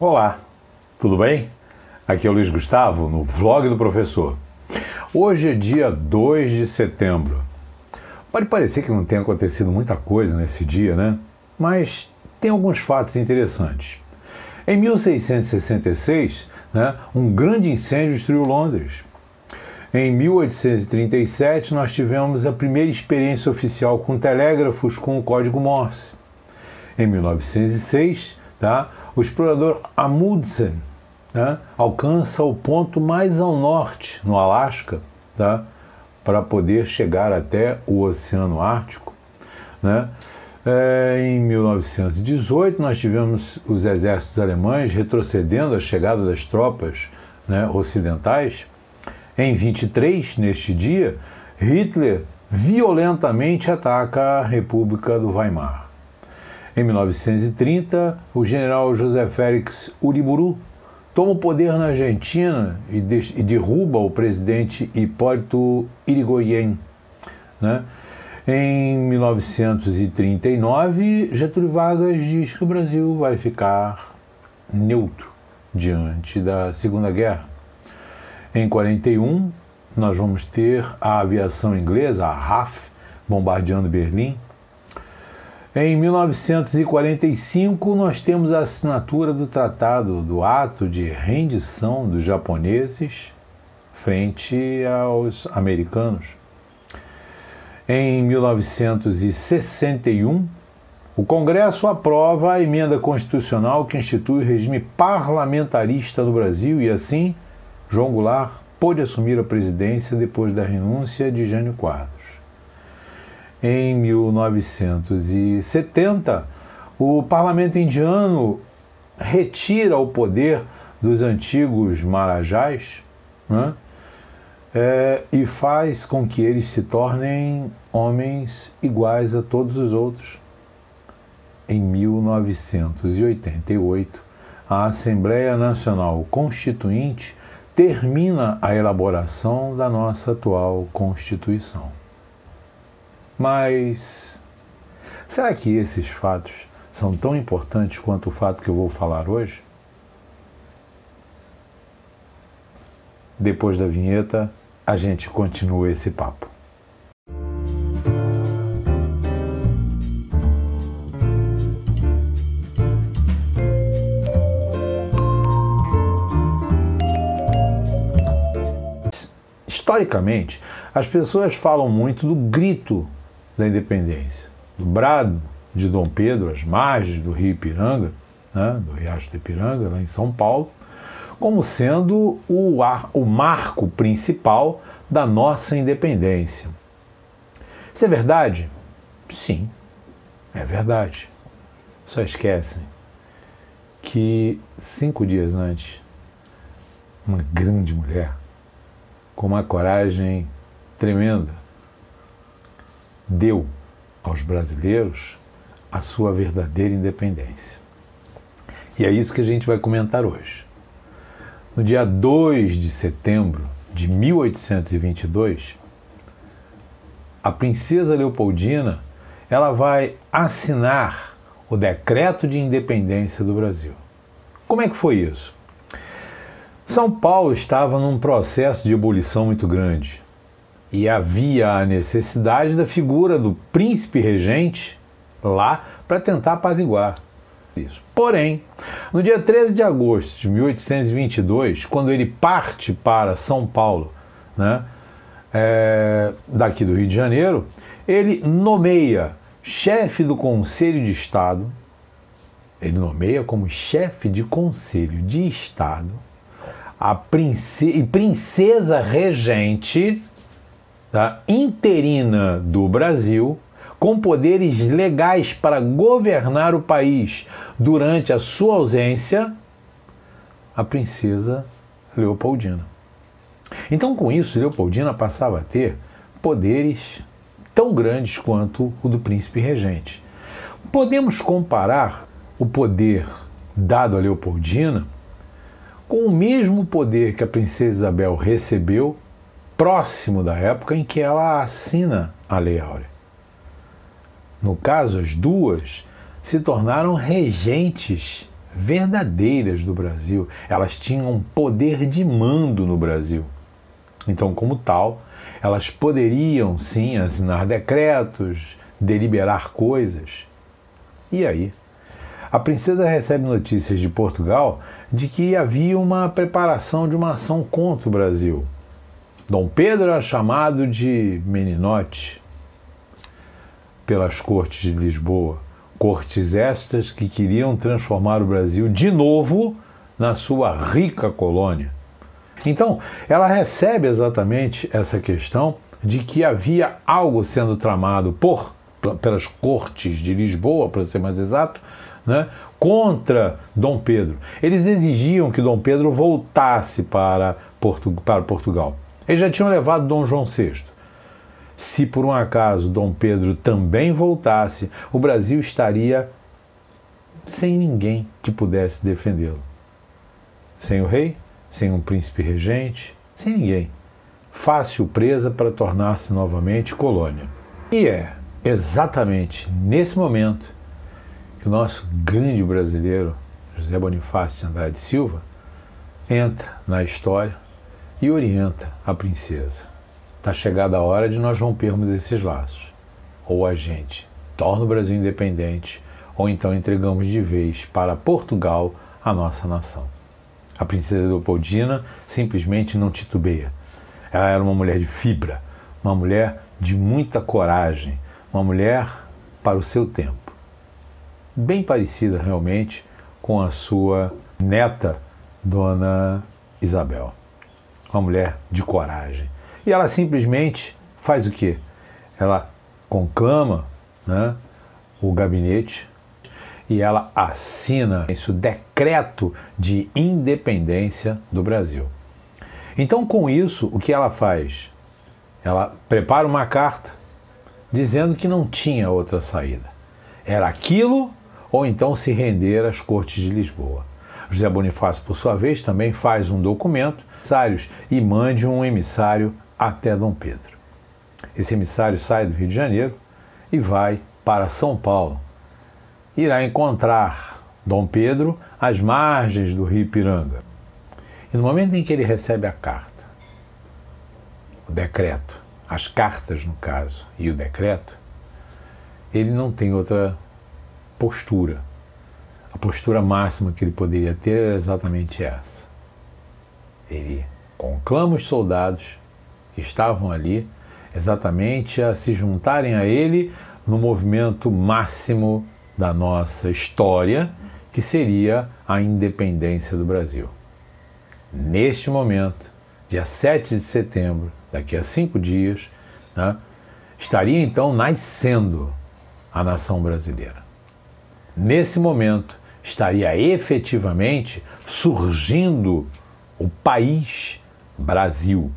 Olá, tudo bem? Aqui é o Luiz Gustavo, no Vlog do Professor. Hoje é dia 2 de setembro. Pode parecer que não tenha acontecido muita coisa nesse dia, né? Mas tem alguns fatos interessantes. Em 1666, um grande incêndio destruiu Londres. Em 1837, nós tivemos a primeira experiência oficial com telégrafos com o código Morse. Em 1906, o explorador Amundsen alcança o ponto mais ao norte, no Alasca, para poder chegar até o Oceano Ártico. Em 1918, nós tivemos os exércitos alemães retrocedendo a chegada das tropas ocidentais. Em 23, neste dia, Hitler violentamente ataca a República do Weimar. Em 1930, o general José Félix Uriburu toma o poder na Argentina e derruba o presidente Hipólito Yrigoyen. Em 1939, Getúlio Vargas diz que o Brasil vai ficar neutro diante da Segunda Guerra. Em 1941, nós vamos ter a aviação inglesa, a RAF, bombardeando Berlim. Em 1945, nós temos a assinatura do tratado, do ato de rendição dos japoneses frente aos americanos. Em 1961, o Congresso aprova a emenda constitucional que institui o regime parlamentarista no Brasil e, assim, João Goulart pôde assumir a presidência depois da renúncia de Jânio Quadros. Em 1970, o parlamento indiano retira o poder dos antigos marajás e faz com que eles se tornem homens iguais a todos os outros. Em 1988, a Assembleia Nacional Constituinte termina a elaboração da nossa atual Constituição. Mas será que esses fatos são tão importantes quanto o fato que eu vou falar hoje? Depois da vinheta, a gente continua esse papo. Historicamente, as pessoas falam muito do grito da independência, do brado de Dom Pedro às margens do Rio Ipiranga, do Riacho do Ipiranga, lá em São Paulo, como sendo o marco principal da nossa independência. Isso é verdade? Sim, é verdade. Só esquecem que 5 dias antes, uma grande mulher, com uma coragem tremenda, deu aos brasileiros a sua verdadeira independência. E é isso que a gente vai comentar hoje. No dia 2 de setembro de 1822, a princesa Leopoldina ela vai assinar o Decreto de Independência do Brasil. Como é que foi isso? São Paulo estava num processo de ebulição muito grande e havia a necessidade da figura do príncipe regente lá para tentar apaziguar isso. Porém, no dia 13 de agosto de 1822, quando ele parte para São Paulo, daqui do Rio de Janeiro, ele nomeia chefe do Conselho de Estado, ele nomeia como chefe de Conselho de Estado a princesa regente interina do Brasil, com poderes legais para governar o país durante a sua ausência, a princesa Leopoldina. Então, com isso, Leopoldina passava a ter poderes tão grandes quanto o do príncipe regente. Podemos comparar o poder dado a Leopoldina com o mesmo poder que a princesa Isabel recebeu próximo da época em que ela assina a Lei Áurea. No caso, as duas se tornaram regentes verdadeiras do Brasil. Elas tinham poder de mando no Brasil. Então, como tal, elas poderiam sim assinar decretos, deliberar coisas. E aí? A princesa recebe notícias de Portugal de que havia uma preparação de uma ação contra o Brasil. Dom Pedro era chamado de meninote pelas cortes de Lisboa, cortes estas que queriam transformar o Brasil de novo na sua rica colônia. Então, ela recebe exatamente essa questão de que havia algo sendo tramado pelas cortes de Lisboa, para ser mais exato, né, contra Dom Pedro. Eles exigiam que Dom Pedro voltasse para Portugal. Eles já tinham levado Dom João VI. Se por um acaso Dom Pedro também voltasse, o Brasil estaria sem ninguém que pudesse defendê-lo. Sem o rei, sem um príncipe regente, sem ninguém. Fácil presa para tornar-se novamente colônia. E é exatamente nesse momento que o nosso grande brasileiro, José Bonifácio de Andrade Silva, entra na história e orienta a princesa. Está chegada a hora de nós rompermos esses laços. Ou a gente torna o Brasil independente, ou então entregamos de vez para Portugal a nossa nação. A princesa Leopoldina simplesmente não titubeia. Ela era uma mulher de fibra, uma mulher de muita coragem, uma mulher para o seu tempo. Bem parecida realmente com a sua neta, Dona Isabel. Uma mulher de coragem. E ela simplesmente faz o quê? Ela conclama, né, o gabinete e ela assina esse decreto de independência do Brasil. Então, com isso, o que ela faz? Ela prepara uma carta dizendo que não tinha outra saída. Era aquilo ou então se render às cortes de Lisboa. José Bonifácio, por sua vez, também faz um documento e mande um emissário até Dom Pedro. Esse emissário sai do Rio de Janeiro e vai para São Paulo. Irá encontrar Dom Pedro às margens do Rio Ipiranga. E no momento em que ele recebe a carta, o decreto, as cartas no caso, e o decreto, ele não tem outra postura. A postura máxima que ele poderia ter era exatamente essa. Ele conclama os soldados que estavam ali exatamente a se juntarem a ele no movimento máximo da nossa história, que seria a independência do Brasil. Neste momento, dia 7 de setembro, daqui a 5 dias, né, estaria então nascendo a nação brasileira. Nesse momento, estaria efetivamente surgindo o país Brasil.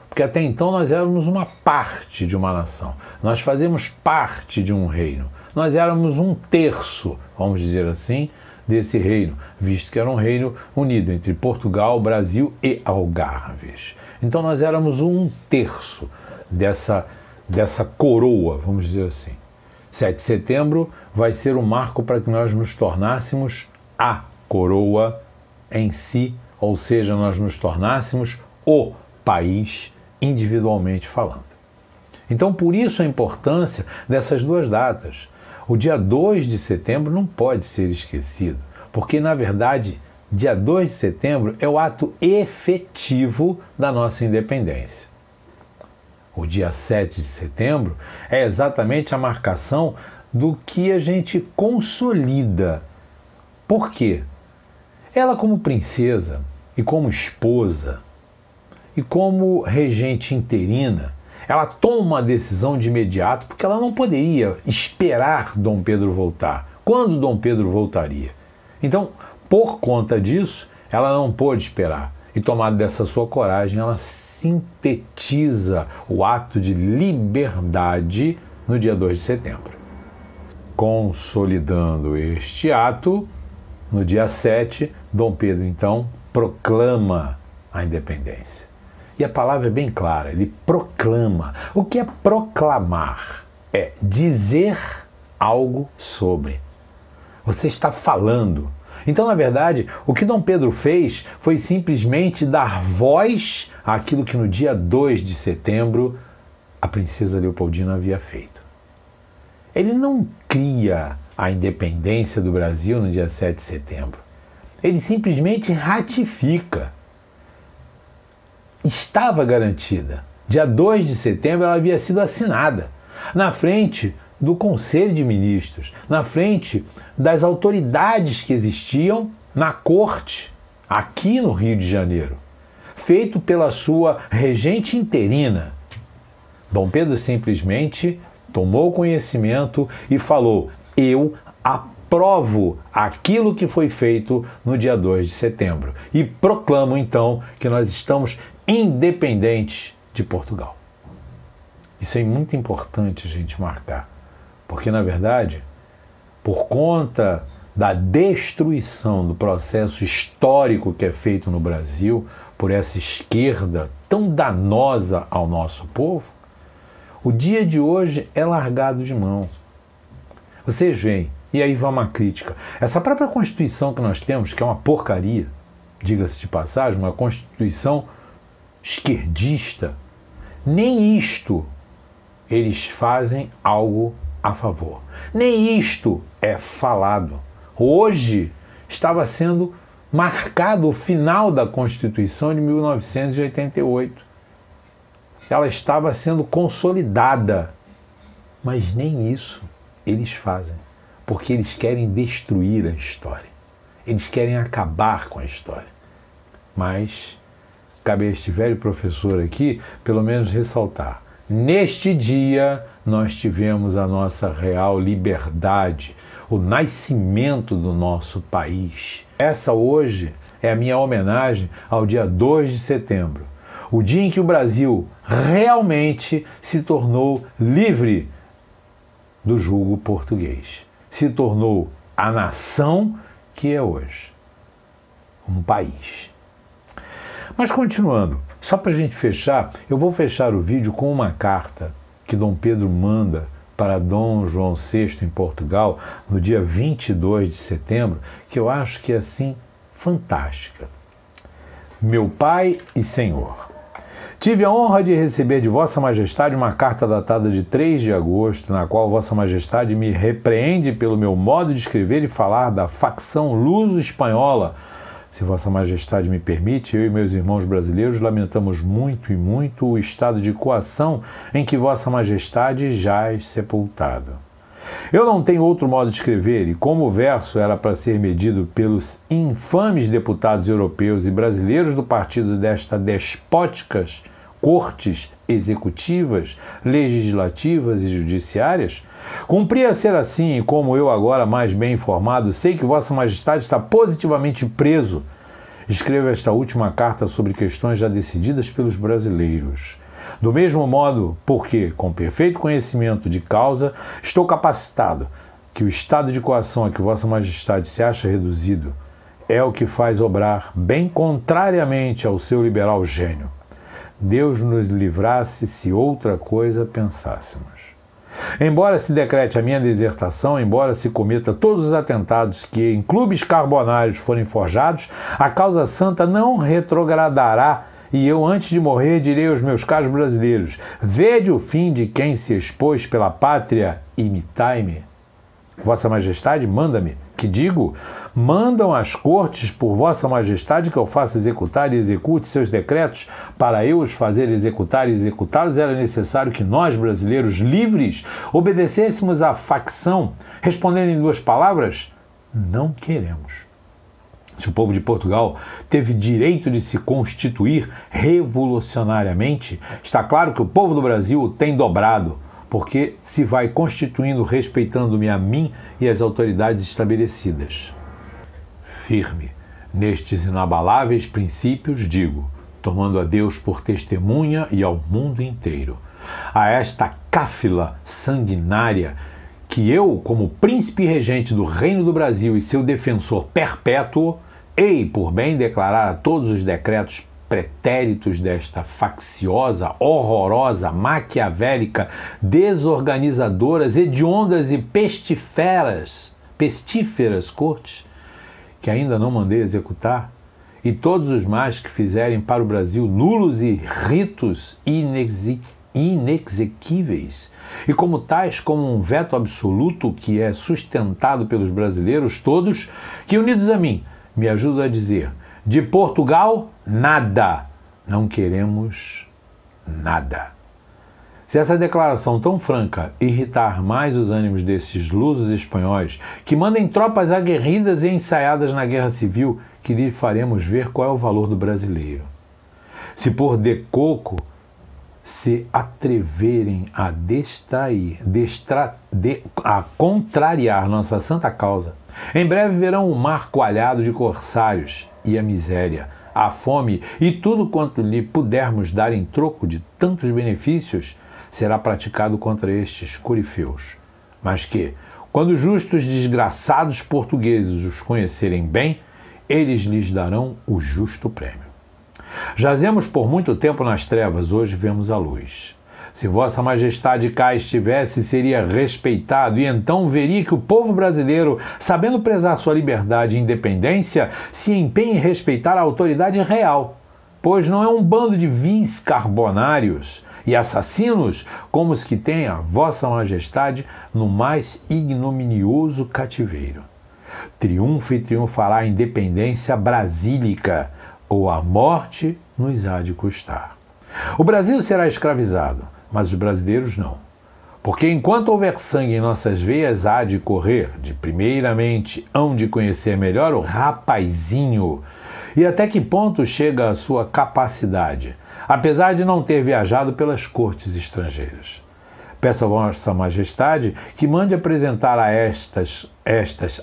Porque até então nós éramos uma parte de uma nação. Nós fazíamos parte de um reino. Nós éramos um terço, vamos dizer assim, desse reino, visto que era um reino unido entre Portugal, Brasil e Algarves. Então nós éramos um terço dessa coroa, vamos dizer assim. 7 de setembro vai ser um marco para que nós nos tornássemos a coroa em si, ou seja, nós nos tornássemos o país individualmente falando. Então, por isso a importância dessas duas datas. O dia 2 de setembro não pode ser esquecido, porque, na verdade, dia 2 de setembro é o ato efetivo da nossa independência. O dia 7 de setembro é exatamente a marcação do que a gente consolida. Por quê? Ela, como princesa e como esposa e como regente interina, ela toma a decisão de imediato, porque ela não poderia esperar Dom Pedro voltar. Quando Dom Pedro voltaria? Então, por conta disso, ela não pôde esperar. E tomada dessa sua coragem, ela sintetiza o ato de liberdade no dia 2 de setembro. Consolidando este ato, no dia 7, Dom Pedro, então, proclama a independência. E a palavra é bem clara, ele proclama. O que é proclamar? É dizer algo sobre. Você está falando. Então, na verdade, o que Dom Pedro fez foi simplesmente dar voz àquilo que no dia 2 de setembro a princesa Leopoldina havia feito. Ele não cria a independência do Brasil no dia 7 de setembro. Ele simplesmente ratifica. Estava garantida. Dia 2 de setembro ela havia sido assinada na frente do Conselho de Ministros, na frente das autoridades que existiam na corte, aqui no Rio de Janeiro, feito pela sua regente interina. Dom Pedro simplesmente tomou conhecimento e falou: eu aprovo aquilo que foi feito no dia 2 de setembro e proclamo então que nós estamos independentes de Portugal. Isso é muito importante a gente marcar, porque na verdade, por conta da destruição do processo histórico que é feito no Brasil por essa esquerda tão danosa ao nosso povo, o dia de hoje é largado de mão. Vocês veem, e aí vai uma crítica. Essa própria Constituição que nós temos, que é uma porcaria, diga-se de passagem, uma Constituição esquerdista, nem isto eles fazem algo a favor. Nem isto é falado. Hoje estava sendo marcado o final da Constituição de 1988. Ela estava sendo consolidada, mas nem isso eles fazem, porque eles querem destruir a história. Eles querem acabar com a história. Mas cabe a este velho professor aqui, pelo menos ressaltar: neste dia nós tivemos a nossa real liberdade, o nascimento do nosso país. Essa hoje é a minha homenagem ao dia 2 de setembro, o dia em que o Brasil realmente se tornou livre do jugo português, se tornou a nação que é hoje, um país. Mas continuando, só para a gente fechar, eu vou fechar o vídeo com uma carta que Dom Pedro manda para Dom João VI em Portugal no dia 22 de setembro, que eu acho que é assim fantástica. Meu Pai e Senhor, tive a honra de receber de Vossa Majestade uma carta datada de 3 de agosto, na qual Vossa Majestade me repreende pelo meu modo de escrever e falar da facção luso-espanhola. Se Vossa Majestade me permite, eu e meus irmãos brasileiros lamentamos muito e muito o estado de coação em que Vossa Majestade jaz sepultado. Eu não tenho outro modo de escrever, e como o verso era para ser medido pelos infames deputados europeus e brasileiros do partido destas despóticas cortes executivas, legislativas e judiciárias, cumpria ser assim, e como eu agora mais bem informado, sei que Vossa Majestade está positivamente preso. Escrevo esta última carta sobre questões já decididas pelos brasileiros. Do mesmo modo, porque, com perfeito conhecimento de causa, estou capacitado que o estado de coação a que Vossa Majestade se acha reduzido é o que faz obrar bem contrariamente ao seu liberal gênio. Deus nos livrasse se outra coisa pensássemos. Embora se decrete a minha desertação, embora se cometa todos os atentados que em clubes carbonários forem forjados, a causa santa não retrogradará, e eu, antes de morrer, direi aos meus caros brasileiros: vede o fim de quem se expôs pela pátria, imitai-me. Vossa Majestade manda-me, que digo, mandam as cortes por Vossa Majestade que eu faça executar e execute seus decretos. Para eu os fazer executar e executá-los, era necessário que nós, brasileiros livres, obedecêssemos à facção, respondendo em 2 palavras: não queremos. Se o povo de Portugal teve direito de se constituir revolucionariamente, está claro que o povo do Brasil o tem dobrado, porque se vai constituindo respeitando-me a mim e as autoridades estabelecidas. Firme nestes inabaláveis princípios, digo, tomando a Deus por testemunha e ao mundo inteiro, a esta cáfila sanguinária, que eu, como príncipe regente do Reino do Brasil e seu defensor perpétuo, hei por bem declarar a todos os decretos pretéritos desta facciosa, horrorosa, maquiavélica, desorganizadoras, hediondas e pestíferas cortes, que ainda não mandei executar, e todos os mais que fizerem para o Brasil nulos e ritos inexequíveis, e como tais como um veto absoluto que é sustentado pelos brasileiros todos, que unidos a mim, me ajudam a dizer, de Portugal, nada, não queremos nada. Se essa declaração tão franca irritar mais os ânimos desses lusos espanhóis, que mandem tropas aguerridas e ensaiadas na guerra civil, que lhe faremos ver qual é o valor do brasileiro. Se por decoco se atreverem a contrariar nossa santa causa, em breve verão o mar coalhado de corsários e a miséria, a fome e tudo quanto lhe pudermos dar em troco de tantos benefícios será praticado contra estes corifeus. Mas que, quando justos desgraçados portugueses os conhecerem bem, eles lhes darão o justo prêmio. Jazemos por muito tempo nas trevas, hoje vemos a luz. Se Vossa Majestade cá estivesse, seria respeitado, e então veria que o povo brasileiro, sabendo prezar sua liberdade e independência, se empenha em respeitar a autoridade real, pois não é um bando de vis carbonários e assassinos como os que têm a Vossa Majestade no mais ignominioso cativeiro. Triunfa e triunfará a independência brasílica, ou a morte nos há de custar. O Brasil será escravizado, mas os brasileiros não. Porque enquanto houver sangue em nossas veias, há de correr, de primeiramente, hão de conhecer melhor o rapazinho. E até que ponto chega a sua capacidade, apesar de não ter viajado pelas cortes estrangeiras. Peço a Vossa Majestade que mande apresentar a estas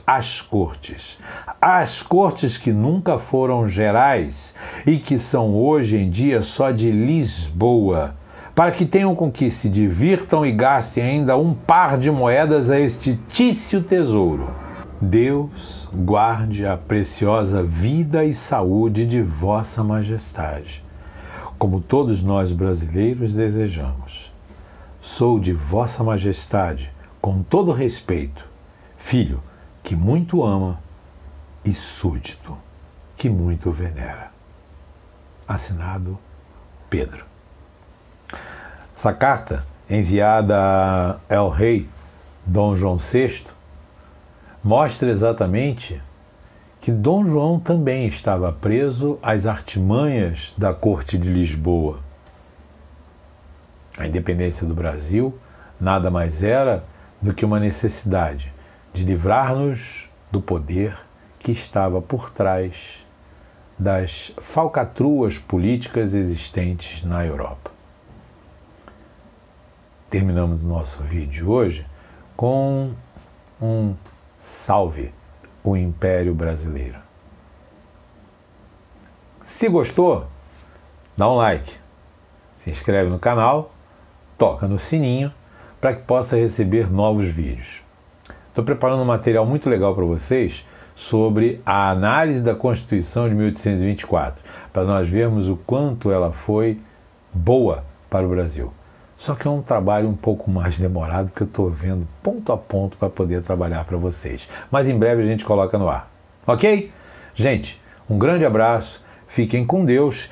as cortes que nunca foram gerais e que são hoje em dia só de Lisboa, para que tenham com que se divirtam e gastem ainda um par de moedas a este tício tesouro. Deus guarde a preciosa vida e saúde de Vossa Majestade, como todos nós brasileiros desejamos. Sou de Vossa Majestade, com todo respeito, filho que muito ama e súdito que muito venera. Assinado Pedro. Essa carta, enviada a El Rei Dom João VI, mostra exatamente que Dom João também estava preso às artimanhas da corte de Lisboa. A independência do Brasil nada mais era do que uma necessidade de livrar-nos do poder que estava por trás das falcatruas políticas existentes na Europa. Terminamos o nosso vídeo hoje com um salve o Império Brasileiro. Se gostou, dá um like, se inscreve no canal, toca no sininho para que possa receber novos vídeos. Estou preparando um material muito legal para vocês sobre a análise da Constituição de 1824, para nós vermos o quanto ela foi boa para o Brasil. Só que é um trabalho um pouco mais demorado, que eu estou vendo ponto a ponto para poder trabalhar para vocês. Mas em breve a gente coloca no ar. Ok? Gente, um grande abraço, fiquem com Deus.